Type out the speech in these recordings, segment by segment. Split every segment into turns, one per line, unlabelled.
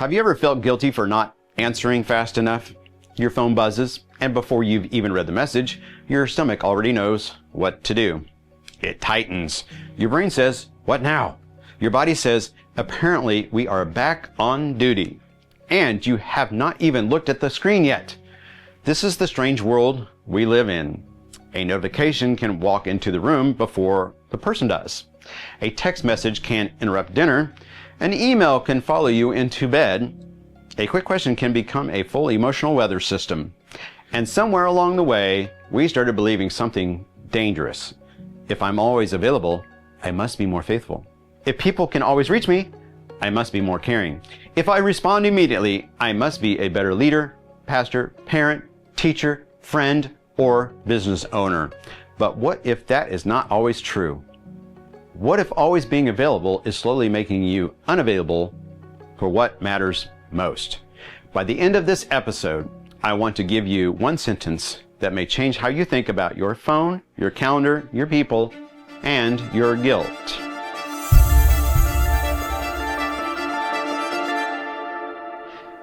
Have you ever felt guilty for not answering fast enough? Your phone buzzes, and before you've even read the message, your stomach already knows what to do. It tightens. Your brain says, "What now?" Your body says, "Apparently we are back on duty." And you have not even looked at the screen yet. This is the strange world we live in. A notification can walk into the room before the person does. A text message can interrupt dinner. An email can follow you into bed. A quick question can become a full emotional weather system. And somewhere along the way, we started believing something dangerous. If I'm always available, I must be more faithful. If people can always reach me, I must be more caring. If I respond immediately, I must be a better leader, pastor, parent, teacher, friend, or business owner. But what if that is not always true? What if always being available is slowly making you unavailable for what matters most? By the end of this episode, I want to give you one sentence that may change how you think about your phone, your calendar, your people, and your guilt.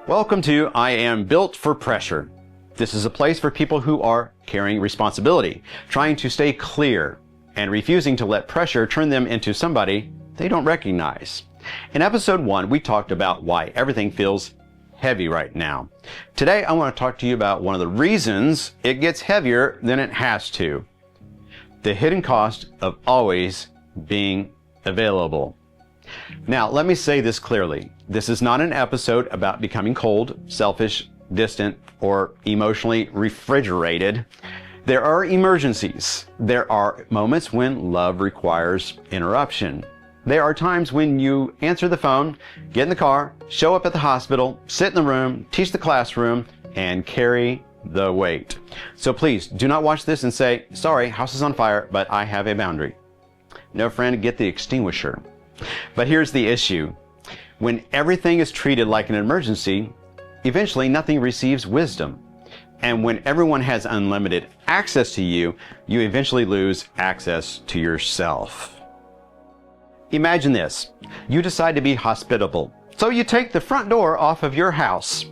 Welcome to I Am Built for Pressure. This is a place for people who are carrying responsibility, trying to stay clear, and refusing to let pressure turn them into somebody they don't recognize. In episode 1, we talked about why everything feels heavy right now. Today, I want to talk to you about one of the reasons it gets heavier than it has to. The hidden cost of always being available. Now, let me say this clearly. This is not an episode about becoming cold, selfish, distant, or emotionally refrigerated. There are emergencies. There are moments when love requires interruption. There are times when you answer the phone, get in the car, show up at the hospital, sit in the room, teach the classroom, and carry the weight. So please do not watch this and say, "Sorry, house is on fire, but I have a boundary." No, friend, get the extinguisher. But here's the issue. When everything is treated like an emergency, eventually nothing receives wisdom. And when everyone has unlimited access to you, you eventually lose access to yourself. Imagine this. You decide to be hospitable. So you take the front door off of your house.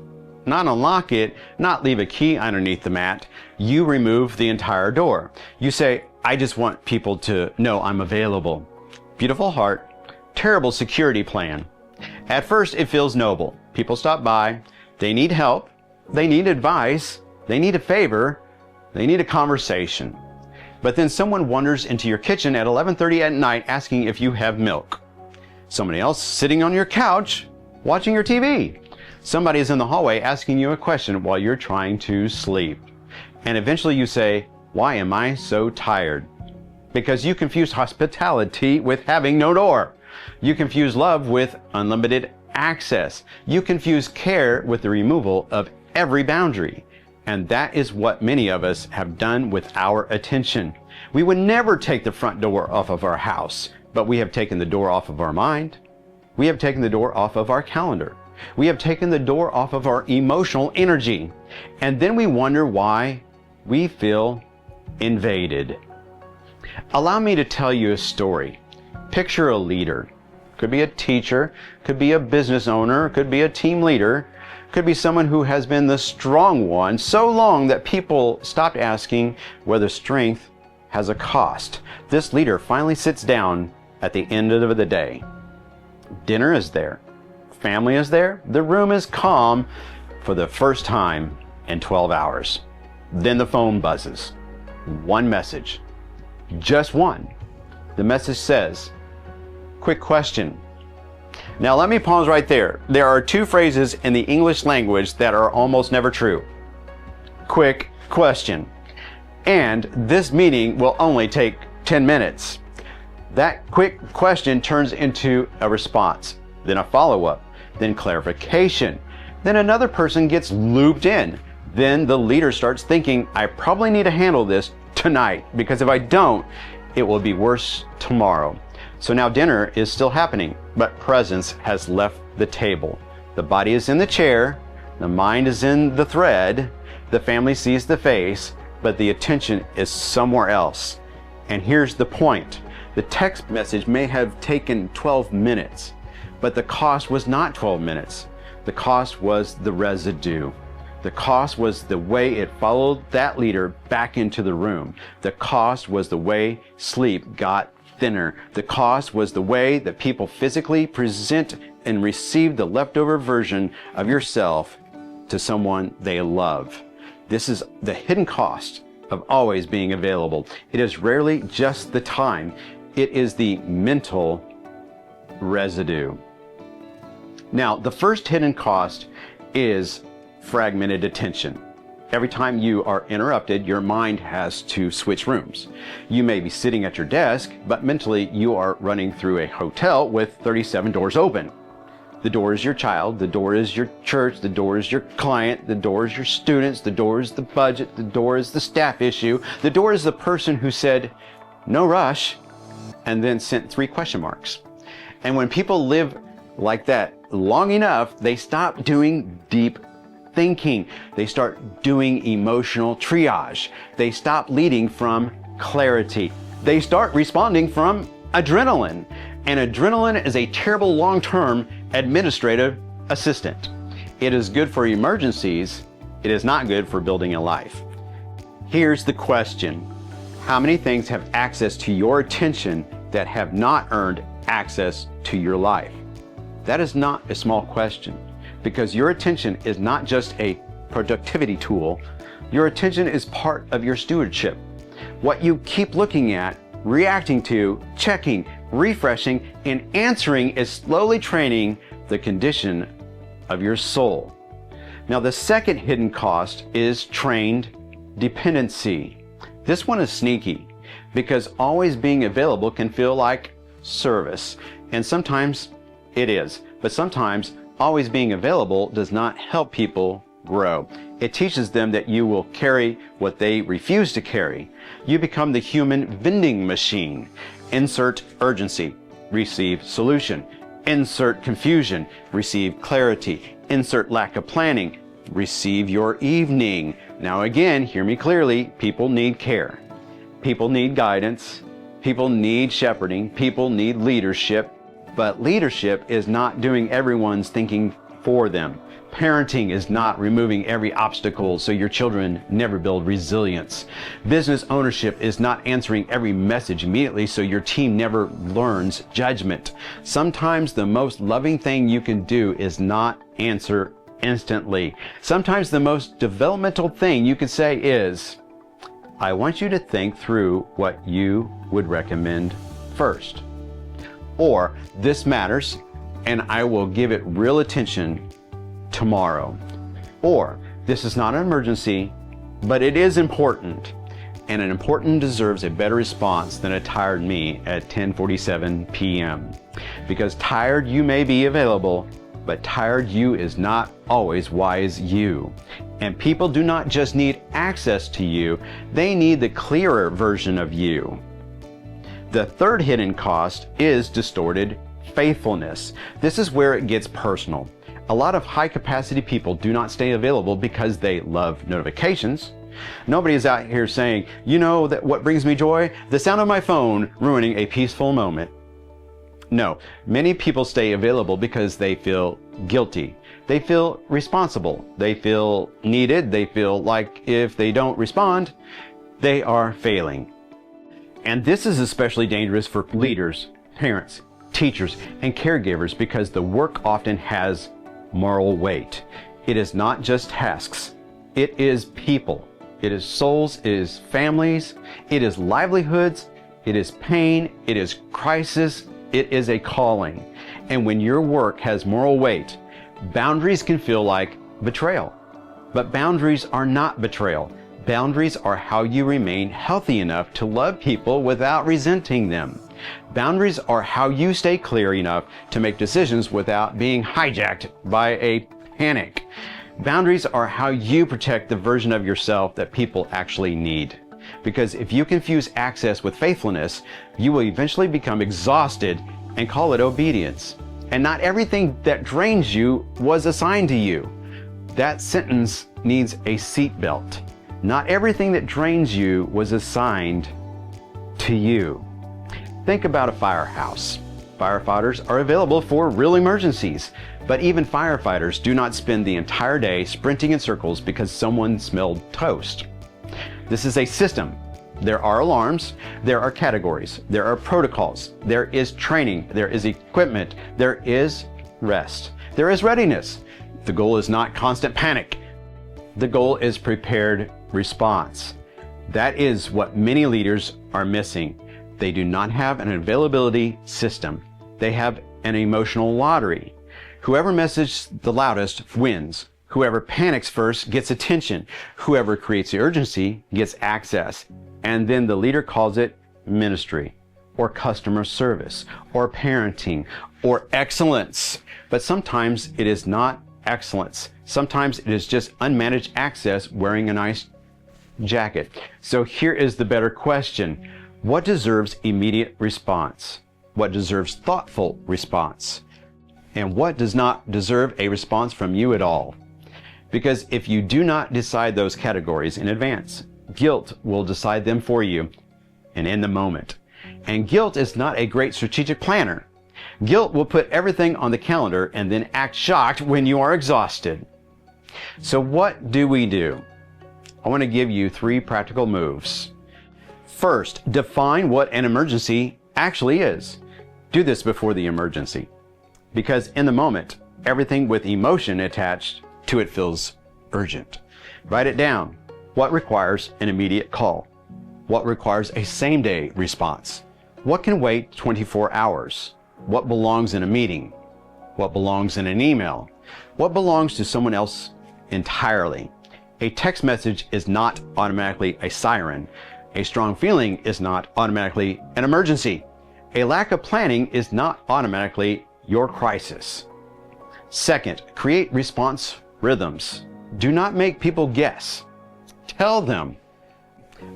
Not unlock it, not leave a key underneath the mat. You remove the entire door. You say, "I just want people to know I'm available." Beautiful heart, terrible security plan. At first, it feels noble. People stop by. They need help. They need advice. They need a favor. They need a conversation. But then someone wanders into your kitchen at 11:30 at night asking if you have milk. Somebody else sitting on your couch watching your TV. Somebody is in the hallway asking you a question while you're trying to sleep. And eventually you say, "Why am I so tired?" Because you confuse hospitality with having no door. You confuse love with unlimited access. You confuse care with the removal of every boundary. And that is what many of us have done with our attention. We would never take the front door off of our house, but we have taken the door off of our mind. We have taken the door off of our calendar. We have taken the door off of our emotional energy. And then we wonder why we feel invaded. Allow me to tell you a story. Picture a leader. Could be a teacher, could be a business owner, could be a team leader, could be someone who has been the strong one so long that people stopped asking whether strength has a cost. This leader finally sits down at the end of the day. Dinner is there. Family is there. The room is calm for the first time in 12 hours. Then the phone buzzes. One message. Just one. The message says, "Quick question." Now let me pause right there. There are two phrases in the English language that are almost never true. Quick question. And this meeting will only take 10 minutes. That quick question turns into a response, then a follow-up, then clarification. Then another person gets looped in. Then the leader starts thinking, "I probably need to handle this tonight, because if I don't, it will be worse tomorrow." So now dinner is still happening, but presence has left the table. The body is in the chair, the mind is in the thread, the family sees the face, but the attention is somewhere else. And here's the point. The text message may have taken 12 minutes, but the cost was not 12 minutes. The cost was the residue. The cost was the way it followed that leader back into the room. The cost was the way sleep got thinner. The cost was the way that people physically present and receive the leftover version of yourself to someone they love. This is the hidden cost of always being available. It is rarely just the time. It is the mental residue. Now, the first hidden cost is fragmented attention. Every time you are interrupted, your mind has to switch rooms. You may be sitting at your desk, but mentally you are running through a hotel with 37 doors open. The door is your child, the door is your church, the door is your client, the door is your students, the door is the budget, the door is the staff issue, the door is the person who said, "No rush," and then sent 3 question marks. And when people live like that long enough, they stop doing deep thinking. They start doing emotional triage. They stop leading from clarity. They start responding from adrenaline. And adrenaline is a terrible long-term administrative assistant. It is good for emergencies. It is not good for building a life. Here's the question. How many things have access to your attention that have not earned access to your life? That is not a small question, because your attention is not just a productivity tool. Your attention is part of your stewardship. What you keep looking at, reacting to, checking, refreshing, and answering is slowly training the condition of your soul. Now, the second hidden cost is trained dependency. This one is sneaky, because always being available can feel like service, and sometimes it is, but sometimes always being available does not help people grow. It teaches them that you will carry what they refuse to carry. You become the human vending machine. Insert urgency, receive solution. Insert confusion, receive clarity. Insert lack of planning, receive your evening. Now again, hear me clearly, people need care. People need guidance. People need shepherding. People need leadership. But leadership is not doing everyone's thinking for them. Parenting is not removing every obstacle so your children never build resilience. Business ownership is not answering every message immediately so your team never learns judgment. Sometimes the most loving thing you can do is not answer instantly. Sometimes the most developmental thing you can say is, "I want you to think through what you would recommend first." Or, "This matters, and I will give it real attention tomorrow." Or, "This is not an emergency, but it is important, and an important deserves a better response than a tired me at 10:47 p.m. Because tired you may be available, but tired you is not always wise you. And people do not just need access to you, they need the clearer version of you. The third hidden cost is distorted faithfulness. This is where it gets personal. A lot of high-capacity people do not stay available because they love notifications. Nobody is out here saying, "You know that what brings me joy? The sound of my phone ruining a peaceful moment." No, many people stay available because they feel guilty. They feel responsible. They feel needed. They feel like if they don't respond, they are failing. And this is especially dangerous for leaders, parents, teachers, and caregivers because the work often has moral weight. It is not just tasks. It is people. It is souls. It is families. It is livelihoods. It is pain. It is crisis. It is a calling. And when your work has moral weight, boundaries can feel like betrayal. But boundaries are not betrayal. Boundaries are how you remain healthy enough to love people without resenting them. Boundaries are how you stay clear enough to make decisions without being hijacked by a panic. Boundaries are how you protect the version of yourself that people actually need. Because if you confuse access with faithfulness, you will eventually become exhausted and call it obedience. And not everything that drains you was assigned to you. That sentence needs a seatbelt. Not everything that drains you was assigned to you. Think about a firehouse. Firefighters are available for real emergencies, but even firefighters do not spend the entire day sprinting in circles because someone smelled toast. This is a system. There are alarms, there are categories, there are protocols, there is training, there is equipment, there is rest, there is readiness. The goal is not constant panic. The goal is prepared response. That is what many leaders are missing. They do not have an availability system. They have an emotional lottery. Whoever messages the loudest wins. Whoever panics first gets attention. Whoever creates the urgency gets access. And then the leader calls it ministry, or customer service, or parenting, or excellence. But sometimes it is not excellence. Sometimes it is just unmanaged access wearing a nice jacket. So here is the better question. What deserves immediate response? What deserves thoughtful response? And what does not deserve a response from you at all? Because if you do not decide those categories in advance, guilt will decide them for you and in the moment. And guilt is not a great strategic planner. Guilt will put everything on the calendar and then act shocked when you are exhausted. So what do we do? I want to give you 3 practical moves. First, define what an emergency actually is. Do this before the emergency, because in the moment, everything with emotion attached to it feels urgent. Write it down. What requires an immediate call? What requires a same-day response? What can wait 24 hours? What belongs in a meeting? What belongs in an email? What belongs to someone else entirely? A text message is not automatically a siren. A strong feeling is not automatically an emergency. A lack of planning is not automatically your crisis. Second, create response rhythms. Do not make people guess. Tell them.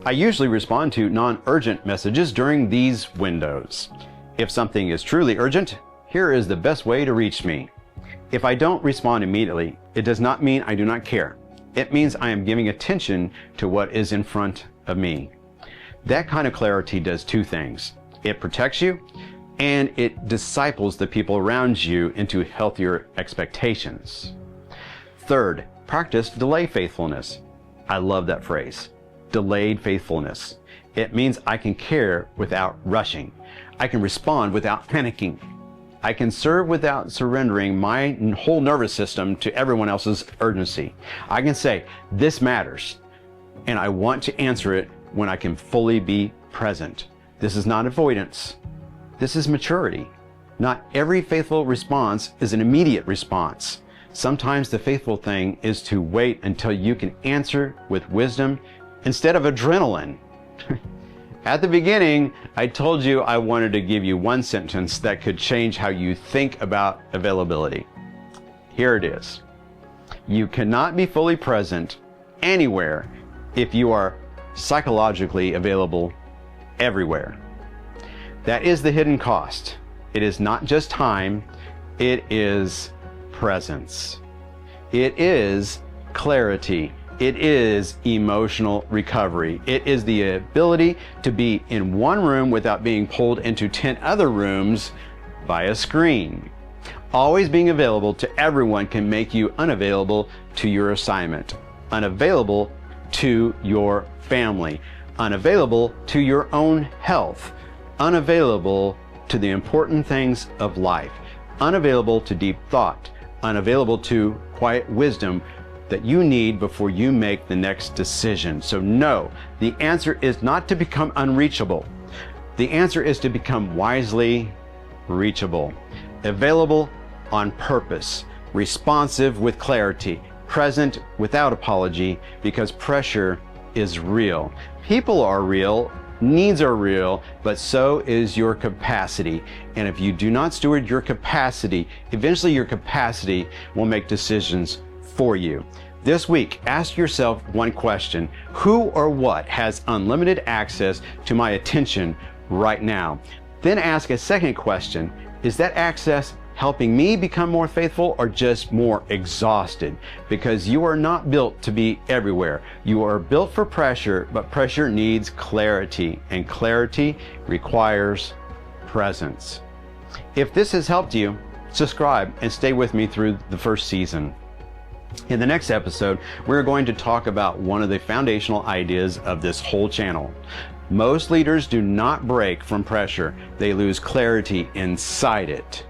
I usually respond to non-urgent messages during these windows. If something is truly urgent, here is the best way to reach me. If I don't respond immediately, it does not mean I do not care. It means I am giving attention to what is in front of me. That kind of clarity does 2 things. It protects you, and it disciples the people around you into healthier expectations. Third, practice delay faithfulness. I love that phrase, delayed faithfulness. It means I can care without rushing. I can respond without panicking. I can serve without surrendering my whole nervous system to everyone else's urgency. I can say, this matters, and I want to answer it when I can fully be present. This is not avoidance. This is maturity. Not every faithful response is an immediate response. Sometimes the faithful thing is to wait until you can answer with wisdom instead of adrenaline. At the beginning, I told you I wanted to give you 1 sentence that could change how you think about availability. Here it is. You cannot be fully present anywhere if you are psychologically available everywhere. That is the hidden cost. It is not just time, it is presence. It is clarity. It is emotional recovery. It is the ability to be in one room without being pulled into 10 other rooms by a screen. Always being available to everyone can make you unavailable to your assignment, unavailable to your family, unavailable to your own health, unavailable to the important things of life, unavailable to deep thought, unavailable to quiet wisdom that you need before you make the next decision. So no, the answer is not to become unreachable. The answer is to become wisely reachable, available on purpose, responsive with clarity, present without apology, because pressure is real. People are real, needs are real, but so is your capacity. And if you do not steward your capacity, eventually your capacity will make decisions for you. This week, ask yourself 1 question. Who or what has unlimited access to my attention right now? Then ask a second question. Is that access helping me become more faithful or just more exhausted? Because you are not built to be everywhere. You are built for pressure, but pressure needs clarity, and clarity requires presence. If this has helped you, subscribe and stay with me through the first season. In the next episode, we're going to talk about one of the foundational ideas of this whole channel. Most leaders do not break from pressure. They lose clarity inside it.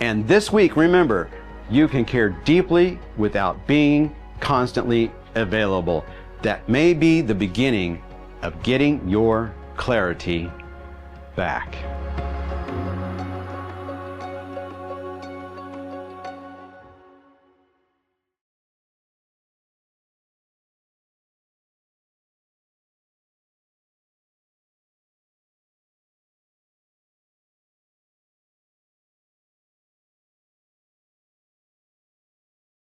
And this week, remember, you can care deeply without being constantly available. That may be the beginning of getting your clarity back.